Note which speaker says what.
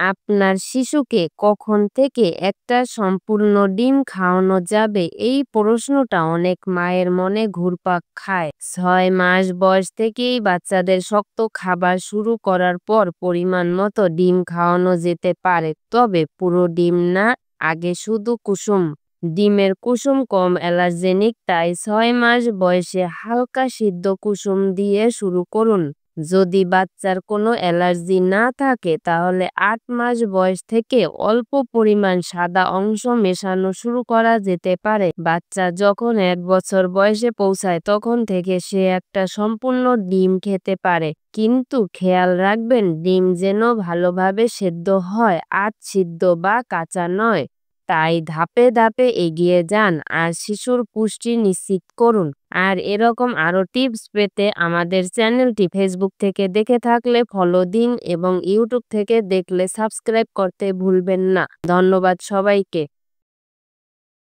Speaker 1: আপনার শিশুকে কখন থেকে একটা সম্পূর্ণ ডিম খাওয়ানো যাবে, এই প্রশ্নটা অনেক মায়ের মনে ঘুরপাক খায়। 6 মাস বয়স থেকেই বাচ্চাদের শক্ত খাবার শুরু করার পর পরিমাণ মতো ডিম খাওয়ানো যেতে পারে, তবে পুরো ডিম না। আগে শুধু কুসুম ডিমের কুসুম কম অ্যালার্জেনিক, তাই 6 মাস বয়সে হালকা সিদ্ধ কুসুম দিয়ে শুরু করুন। যদি বাচ্চার কোনো অ্যালার্জি না থাকে তাহলে 8 মাস বয়স থেকে অল্প পরিমাণ সাদা অংশ মেশানো শুরু করা যেতে পারে। বাচ্চা যখন 1 বছর বয়সে পৌঁছায় তখন থেকে সে একটা সম্পূর্ণ ডিম খেতে পারে, কিন্তু খেয়াল রাখবেন ডিম যেন ভালোভাবে সেদ্ধ হয়, আধ সিদ্ধ বা কাঁচা নয়। তাই ধাপে ধাপে এগিয়ে যান আর শিশুর পুষ্টি নিশ্চিত করুন। আর এরকম আরও টিপস পেতে আমাদের চ্যানেলটি ফেসবুক থেকে দেখে থাকলে ফলো দিন এবং ইউটিউব থেকে দেখলে সাবস্ক্রাইব করতে ভুলবেন না। ধন্যবাদ সবাইকে।